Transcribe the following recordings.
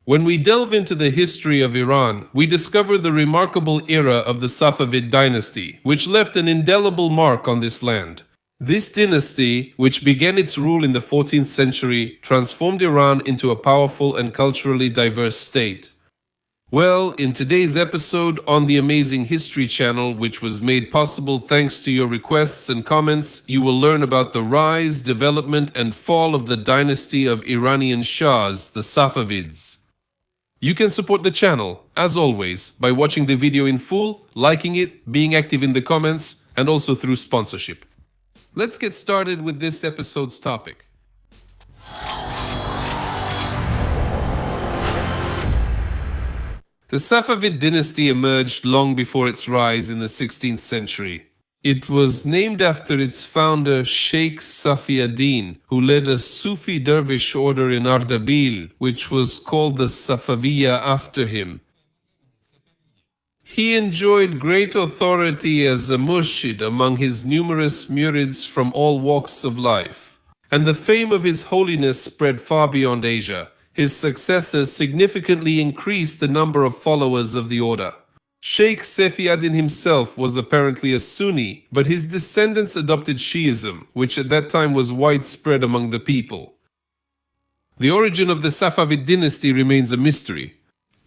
When we delve into the history of Iran, we discover the remarkable era of the Safavid dynasty, which left an indelible mark on this land. This dynasty, which began its rule in the 14th century, transformed Iran into a powerful and culturally diverse state. Well, in today's episode on the Amazing History channel, which was made possible thanks to your requests and comments, you will learn about the rise, development, and fall of the dynasty of Iranian Shahs, the Safavids. You can support the channel, as always, by watching the video in full, liking it, being active in the comments, and also through sponsorship. Let's get started with this episode's topic. The Safavid dynasty emerged long before its rise in the 16th century. It was named after its founder Sheikh Safi, who led a Sufi dervish order in Ardabil, which was called the Safaviya after him. He enjoyed great authority as a murshid among his numerous murids from all walks of life, and the fame of his holiness spread far beyond Asia. His successors significantly increased the number of followers of the order. Sheikh Safi himself was apparently a Sunni, but his descendants adopted Shiism, which at that time was widespread among the people. The origin of the Safavid dynasty remains a mystery.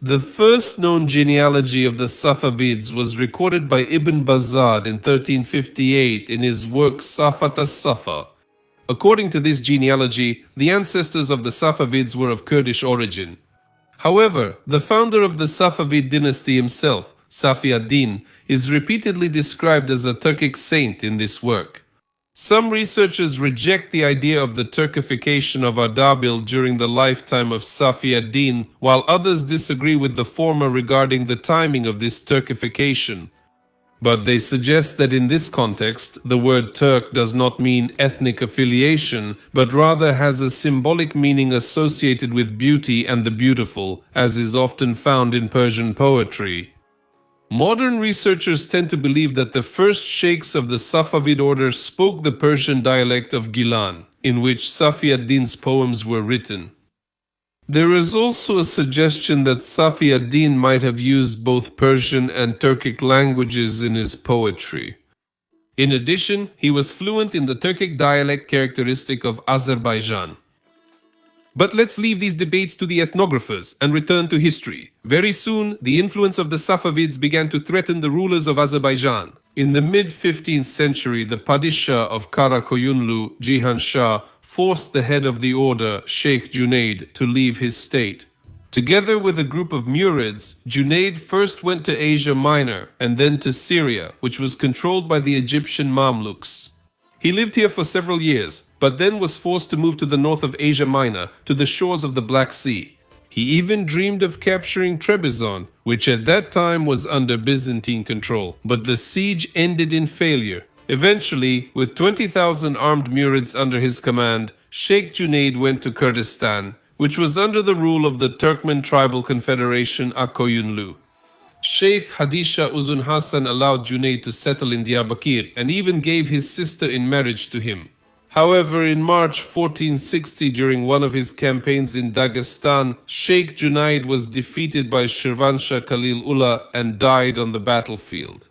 The first known genealogy of the Safavids was recorded by Ibn Bazad in 1358 in his work Safat as-Safa. According to this genealogy, the ancestors of the Safavids were of Kurdish origin. However, the founder of the Safavid dynasty himself, Safi, is repeatedly described as a Turkic saint in this work. Some researchers reject the idea of the Turkification of Ardabil during the lifetime of Safi, while others disagree with the former regarding the timing of this Turkification. But they suggest that in this context, the word Turk does not mean ethnic affiliation, but rather has a symbolic meaning associated with beauty and the beautiful, as is often found in Persian poetry. Modern researchers tend to believe that the first sheikhs of the Safavid order spoke the Persian dialect of Gilan, in which Safi poems were written. There is also a suggestion that Safi might have used both Persian and Turkic languages in his poetry. In addition, he was fluent in the Turkic dialect characteristic of Azerbaijan. But let's leave these debates to the ethnographers and return to history. Very soon, the influence of the Safavids began to threaten the rulers of Azerbaijan. In the mid-15th century, the Padishah of Karakoyunlu, Jihan Shah, forced the head of the order, Sheikh Junaid, to leave his state. Together with a group of murids, Junaid first went to Asia Minor and then to Syria, which was controlled by the Egyptian Mamluks. He lived here for several years, but then was forced to move to the north of Asia Minor, to the shores of the Black Sea. He even dreamed of capturing Trebizond, which at that time was under Byzantine control, but the siege ended in failure. Eventually, with 20,000 armed murids under his command, Sheikh Junaid went to Kurdistan, which was under the rule of the Turkmen tribal confederation Akkoyunlu. Sheikh Hadisha Uzun Hasan allowed Junaid to settle in Diyarbakir and even gave his sister in marriage to him. However, in March 1460, during one of his campaigns in Dagestan, Sheikh Junaid was defeated by Shirvanshah Khalil Ullah and died on the battlefield.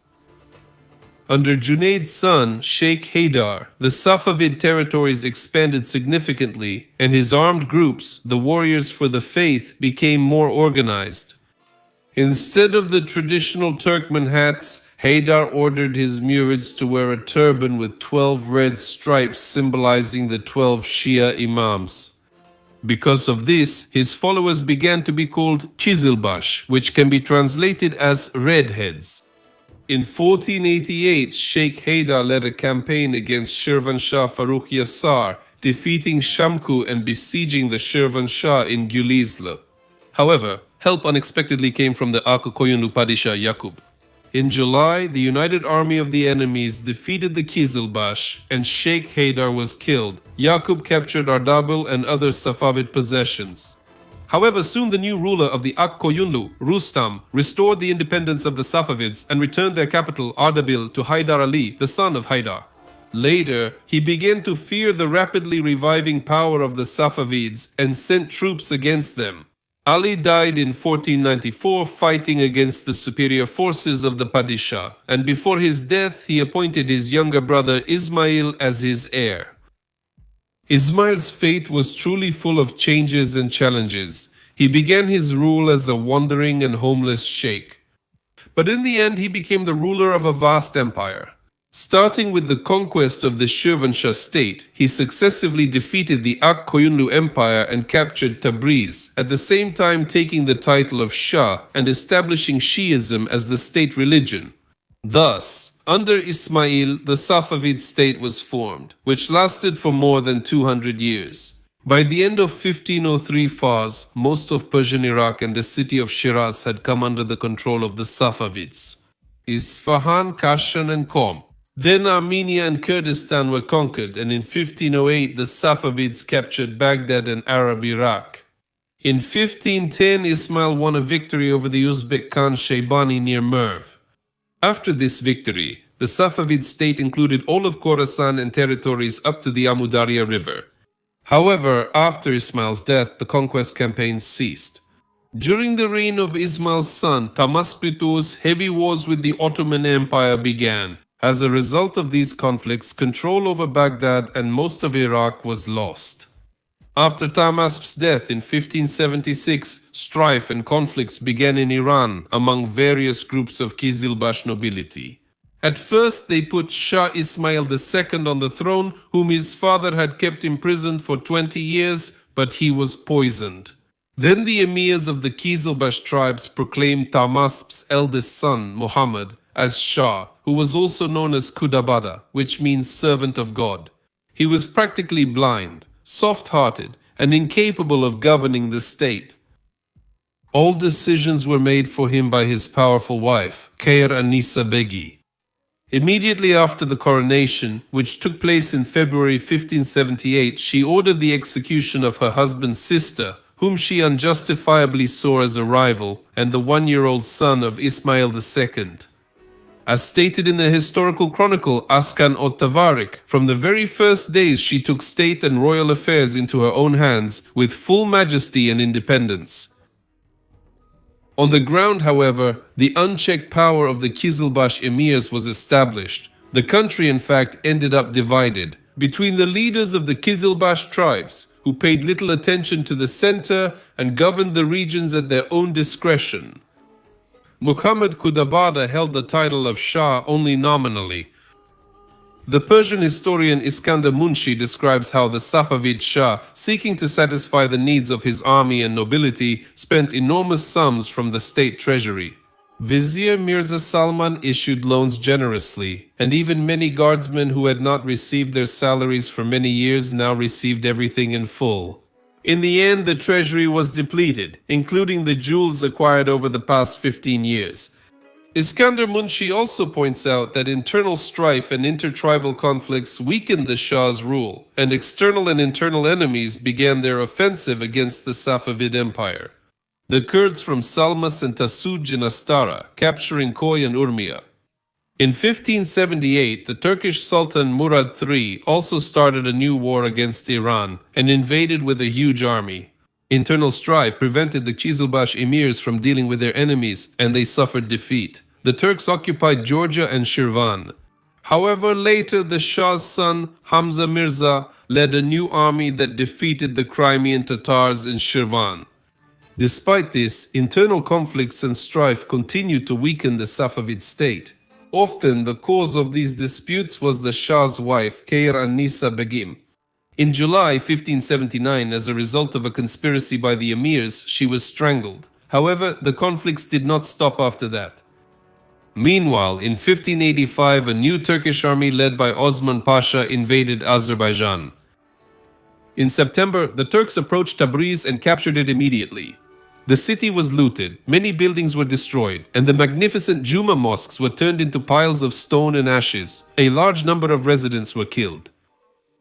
Under Junaid's son, Sheikh Haydar, the Safavid territories expanded significantly, and his armed groups, the Warriors for the Faith, became more organized. Instead of the traditional Turkmen hats, Haydar ordered his murids to wear a turban with 12 red stripes symbolizing the 12 Shia imams. Because of this, his followers began to be called Kizilbash, which can be translated as redheads. In 1488, Sheikh Haydar led a campaign against Shirvanshah Farukh Yassar, defeating Shamku and besieging the Shirvanshah in Gulizla. However, help unexpectedly came from the Akkoyunlu Padishah Yaqub. In July, the united army of the enemies defeated the Kizilbash, and Sheikh Haydar was killed. Yaqub captured Ardabil and other Safavid possessions. However, soon the new ruler of the Akkoyunlu, Rustam, restored the independence of the Safavids and returned their capital, Ardabil, to Haydar Ali, the son of Haydar. Later, he began to fear the rapidly reviving power of the Safavids and sent troops against them. Ali died in 1494 fighting against the superior forces of the Padishah, and before his death he appointed his younger brother Ismail as his heir. Ismail's fate was truly full of changes and challenges. He began his rule as a wandering and homeless sheikh, but in the end he became the ruler of a vast empire. Starting with the conquest of the Shirvanshah state, he successively defeated the Ak Koyunlu Empire and captured Tabriz, at the same time taking the title of Shah and establishing Shi'ism as the state religion. Thus, under Ismail, the Safavid state was formed, which lasted for more than 200 years. By the end of 1503 Fars, most of Persian Iraq and the city of Shiraz had come under the control of the Safavids. Isfahan, Kashan and Qom. Then Armenia and Kurdistan were conquered, and in 1508 the Safavids captured Baghdad and Arab Iraq. In 1510 Ismail won a victory over the Uzbek Khan Shaybani near Merv. After this victory, the Safavid state included all of Khorasan and territories up to the Amu Darya River. However, after Ismail's death, the conquest campaigns ceased. During the reign of Ismail's son, Tahmasp, heavy wars with the Ottoman Empire began. As a result of these conflicts, control over Baghdad and most of Iraq was lost. After Tahmasp's death in 1576, strife and conflicts began in Iran among various groups of Qizilbash nobility. At first, they put Shah Ismail II on the throne, whom his father had kept imprisoned for 20 years, but he was poisoned. Then the emirs of the Qizilbash tribes proclaimed Tahmasp's eldest son, Muhammad, as Shah, who was also known as Kudabada, which means servant of God. He was practically blind, soft-hearted, and incapable of governing the state. All decisions were made for him by his powerful wife, Khair Anisa Begi. Immediately after the coronation, which took place in February 1578, she ordered the execution of her husband's sister, whom she unjustifiably saw as a rival, and the one-year-old son of Ismail II. As stated in the historical chronicle Askan o Tavarik, from the very first days she took state and royal affairs into her own hands with full majesty and independence. On the ground, however, the unchecked power of the Qizilbash emirs was established. The country, in fact, ended up divided between the leaders of the Qizilbash tribes, who paid little attention to the center and governed the regions at their own discretion. Muhammad Kudabada held the title of Shah only nominally. The Persian historian Iskandar Munshi describes how the Safavid Shah, seeking to satisfy the needs of his army and nobility, spent enormous sums from the state treasury. Vizier Mirza Salman issued loans generously, and even many guardsmen who had not received their salaries for many years now received everything in full. In the end, the treasury was depleted, including the jewels acquired over the past 15 years. Iskandar Munshi also points out that internal strife and intertribal conflicts weakened the Shah's rule, and external and internal enemies began their offensive against the Safavid Empire. The Kurds from Salmas and Tasuj in Astara, capturing Koy and Urmia. In 1578, the Turkish Sultan Murad III also started a new war against Iran and invaded with a huge army. Internal strife prevented the Qizilbash emirs from dealing with their enemies, and they suffered defeat. The Turks occupied Georgia and Shirvan. However, later the Shah's son, Hamza Mirza, led a new army that defeated the Crimean Tatars in Shirvan. Despite this, internal conflicts and strife continued to weaken the Safavid state. Often, the cause of these disputes was the Shah's wife, Khair Anisa Begim. In July 1579, as a result of a conspiracy by the emirs, she was strangled. However, the conflicts did not stop after that. Meanwhile, in 1585, a new Turkish army led by Osman Pasha invaded Azerbaijan. In September, the Turks approached Tabriz and captured it immediately. The city was looted, many buildings were destroyed, and the magnificent Juma mosques were turned into piles of stone and ashes. A large number of residents were killed.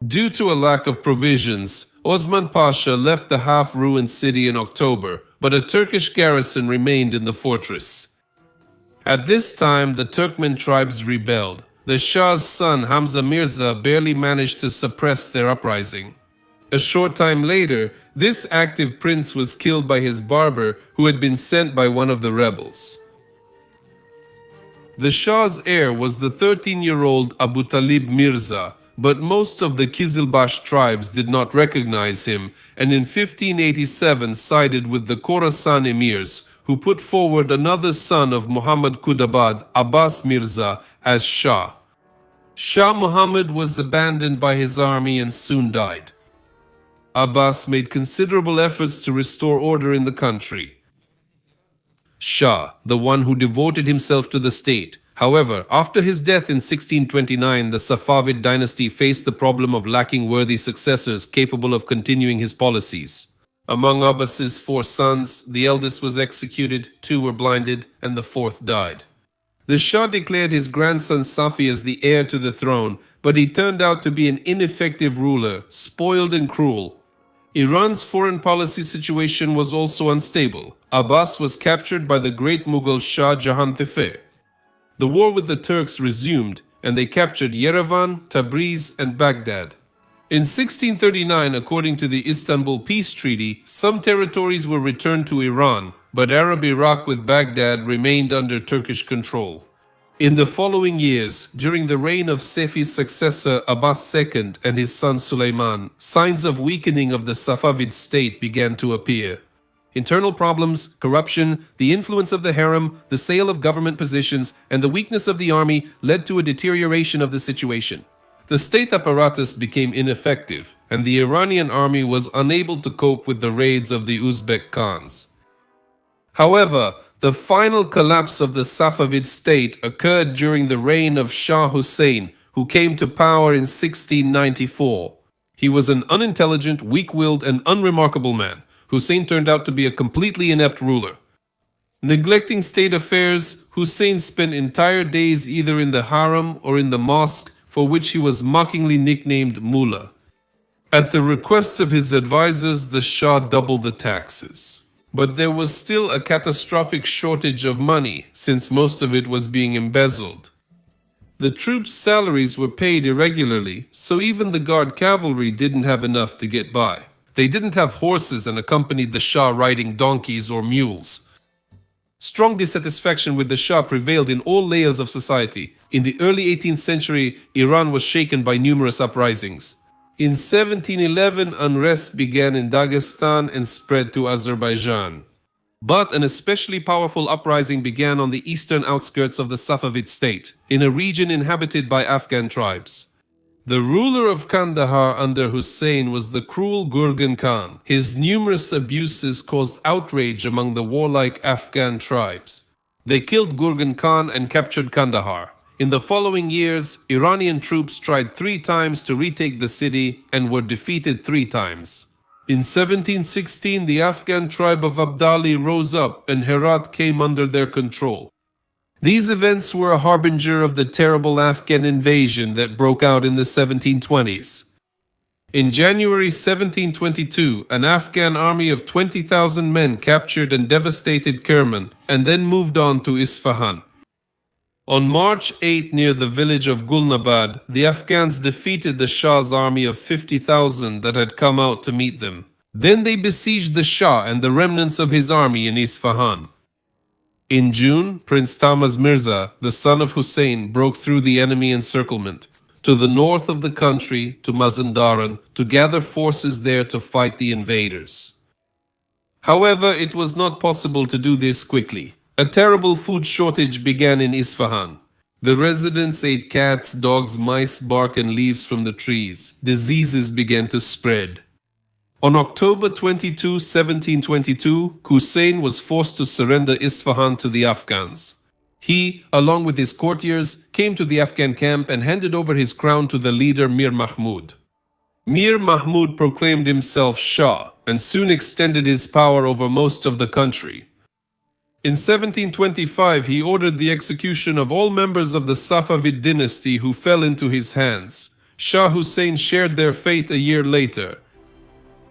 Due to a lack of provisions, Osman Pasha left the half-ruined city in October, but a Turkish garrison remained in the fortress. At this time, the Turkmen tribes rebelled. The Shah's son, Hamza Mirza, barely managed to suppress their uprising. A short time later, this active prince was killed by his barber, who had been sent by one of the rebels. The Shah's heir was the 13-year-old Abu Talib Mirza, but most of the Kizilbash tribes did not recognize him, and in 1587 sided with the Khorasan emirs, who put forward another son of Muhammad Qudabad, Abbas Mirza, as Shah. Shah Muhammad was abandoned by his army and soon died. Abbas made considerable efforts to restore order in the country. Shah, the one who devoted himself to the state. However, after his death in 1629, the Safavid dynasty faced the problem of lacking worthy successors capable of continuing his policies. Among Abbas's 4 sons, the eldest was executed, 2 were blinded, and the 4th died. The Shah declared his grandson Safi as the heir to the throne, but he turned out to be an ineffective ruler, spoiled and cruel. Iran's foreign policy situation was also unstable. Abbas was captured by the great Mughal Shah Jahan Tefeh. The war with the Turks resumed, and they captured Yerevan, Tabriz, and Baghdad. In 1639, according to the Istanbul Peace Treaty, some territories were returned to Iran, but Arab Iraq with Baghdad remained under Turkish control. In the following years, during the reign of Safi's successor Abbas II and his son Suleiman, signs of weakening of the Safavid state began to appear. Internal problems, corruption, the influence of the harem, the sale of government positions, and the weakness of the army led to a deterioration of the situation. The state apparatus became ineffective, and the Iranian army was unable to cope with the raids of the Uzbek Khans. However, the final collapse of the Safavid state occurred during the reign of Shah Hussein, who came to power in 1694. He was an unintelligent, weak-willed, and unremarkable man. Hussein turned out to be a completely inept ruler. Neglecting state affairs, Hussein spent entire days either in the harem or in the mosque, for which he was mockingly nicknamed Mullah. At the request of his advisors, the Shah doubled the taxes. But there was still a catastrophic shortage of money, since most of it was being embezzled. The troops' salaries were paid irregularly, so even the guard cavalry didn't have enough to get by. They didn't have horses and accompanied the Shah riding donkeys or mules. Strong dissatisfaction with the Shah prevailed in all layers of society. In the early 18th century, Iran was shaken by numerous uprisings. In 1711, unrest began in Dagestan and spread to Azerbaijan. But an especially powerful uprising began on the eastern outskirts of the Safavid state, in a region inhabited by Afghan tribes. The ruler of Kandahar under Hussein was the cruel Gurgan Khan. His numerous abuses caused outrage among the warlike Afghan tribes. They killed Gurgan Khan and captured Kandahar. In the following years, Iranian troops tried 3 times to retake the city and were defeated 3 times. In 1716, the Afghan tribe of Abdali rose up and Herat came under their control. These events were a harbinger of the terrible Afghan invasion that broke out in the 1720s. In January 1722, an Afghan army of 20,000 men captured and devastated Kerman and then moved on to Isfahan. On March 8, near the village of Gulnabad, the Afghans defeated the Shah's army of 50,000 that had come out to meet them. Then they besieged the Shah and the remnants of his army in Isfahan. In June, Prince Tahmaz Mirza, the son of Hussein, broke through the enemy encirclement to the north of the country, to Mazandaran, to gather forces there to fight the invaders. However, it was not possible to do this quickly. A terrible food shortage began in Isfahan. The residents ate cats, dogs, mice, bark, and leaves from the trees. Diseases began to spread. On October 22, 1722, Hussein was forced to surrender Isfahan to the Afghans. He, along with his courtiers, came to the Afghan camp and handed over his crown to the leader Mir Mahmud. Mir Mahmud proclaimed himself Shah and soon extended his power over most of the country. In 1725, he ordered the execution of all members of the Safavid dynasty who fell into his hands. Shah Hussein shared their fate a year later.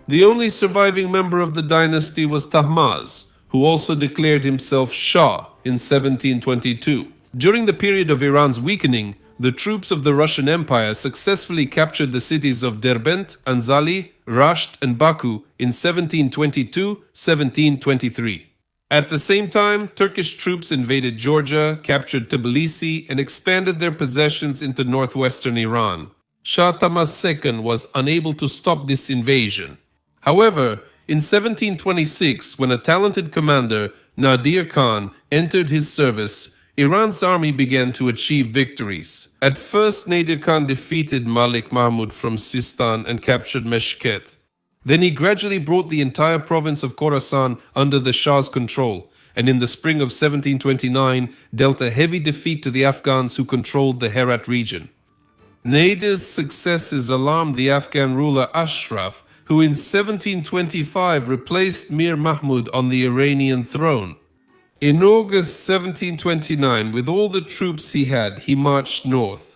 The only surviving member of the dynasty was Tahmaz, who also declared himself Shah in 1722. During the period of Iran's weakening, the troops of the Russian Empire successfully captured the cities of Derbent, Anzali, Rasht, and Baku in 1722-1723. At the same time, Turkish troops invaded Georgia, captured Tbilisi, and expanded their possessions into northwestern Iran. Shah Tahmasp II was unable to stop this invasion. However, in 1726, when a talented commander, Nadir Khan, entered his service, Iran's army began to achieve victories. At first, Nadir Khan defeated Malik Mahmud from Sistan and captured Meshket. Then he gradually brought the entire province of Khorasan under the Shah's control, and in the spring of 1729 dealt a heavy defeat to the Afghans who controlled the Herat region. Nadir's successes alarmed the Afghan ruler Ashraf, who in 1725 replaced Mir Mahmud on the Iranian throne. In August 1729, with all the troops he had, he marched north.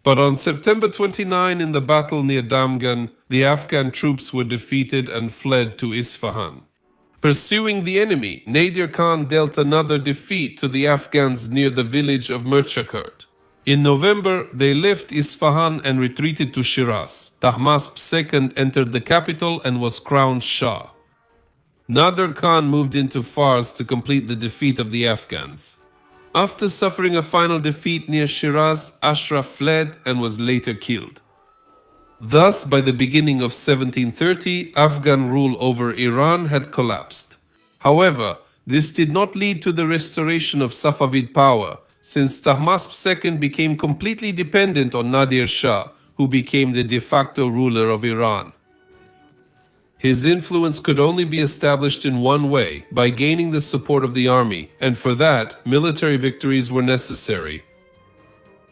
But on September 29, in the battle near Damgan, the Afghan troops were defeated and fled to Isfahan. Pursuing the enemy, Nadir Khan dealt another defeat to the Afghans near the village of Mirchakurt. In November, they left Isfahan and retreated to Shiraz. Tahmasp II entered the capital and was crowned Shah. Nadir Khan moved into Fars to complete the defeat of the Afghans. After suffering a final defeat near Shiraz, Ashraf fled and was later killed. Thus, by the beginning of 1730, Afghan rule over Iran had collapsed. However, this did not lead to the restoration of Safavid power, since Tahmasp II became completely dependent on Nadir Shah, who became the de facto ruler of Iran. His influence could only be established in one way, by gaining the support of the army, and for that, military victories were necessary.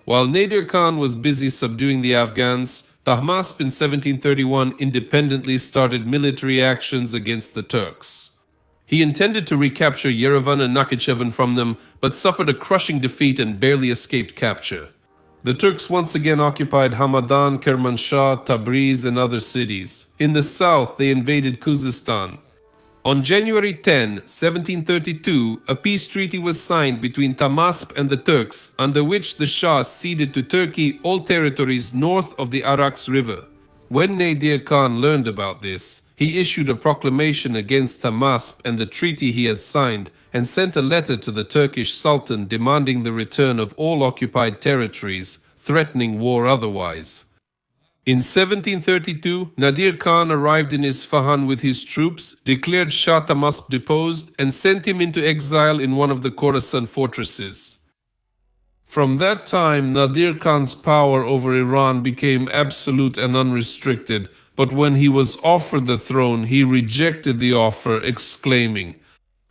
While Nadir Khan was busy subduing the Afghans, Tahmasp in 1731 independently started military actions against the Turks. He intended to recapture Yerevan and Nakhichevan from them, but suffered a crushing defeat and barely escaped capture. The Turks once again occupied Hamadan, Kermanshah, Tabriz, and other cities. In the south, they invaded Khuzestan. On January 10, 1732, a peace treaty was signed between Tahmasp and the Turks, under which the Shah ceded to Turkey all territories north of the Arax River. When Nadir Khan learned about this, he issued a proclamation against Tahmasp and the treaty he had signed, and sent a letter to the Turkish Sultan demanding the return of all occupied territories, threatening war otherwise. In 1732, Nadir Khan arrived in Isfahan with his troops, declared Shah Tahmasp deposed, and sent him into exile in one of the Khorasan fortresses. From that time, Nadir Khan's power over Iran became absolute and unrestricted, but when he was offered the throne, he rejected the offer, exclaiming,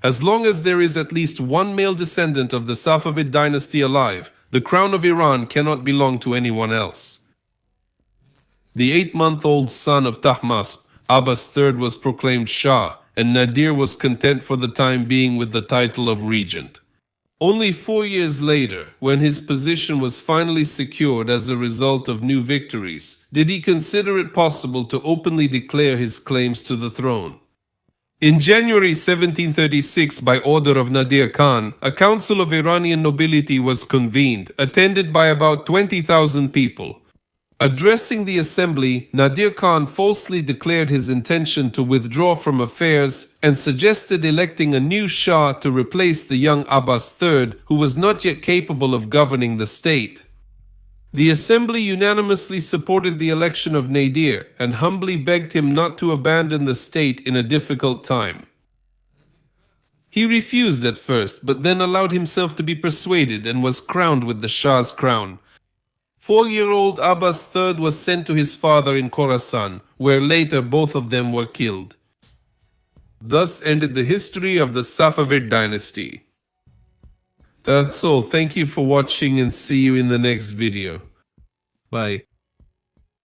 "As long as there is at least one male descendant of the Safavid dynasty alive, the crown of Iran cannot belong to anyone else." The 8-month-old son of Tahmasp, Abbas III, was proclaimed Shah, and Nadir was content for the time being with the title of regent. Only 4 years later, when his position was finally secured as a result of new victories, did he consider it possible to openly declare his claims to the throne. In January 1736, by order of Nadir Khan, a council of Iranian nobility was convened, attended by about 20,000 people. Addressing the assembly, Nadir Khan falsely declared his intention to withdraw from affairs and suggested electing a new Shah to replace the young Abbas III, who was not yet capable of governing the state. The assembly unanimously supported the election of Nadir and humbly begged him not to abandon the state in a difficult time. He refused at first, but then allowed himself to be persuaded and was crowned with the Shah's crown. 4-year-old Abbas III was sent to his father in Khorasan, where later both of them were killed. Thus ended the history of the Safavid dynasty. That's all. Thank you for watching and see you in the next video. Bye.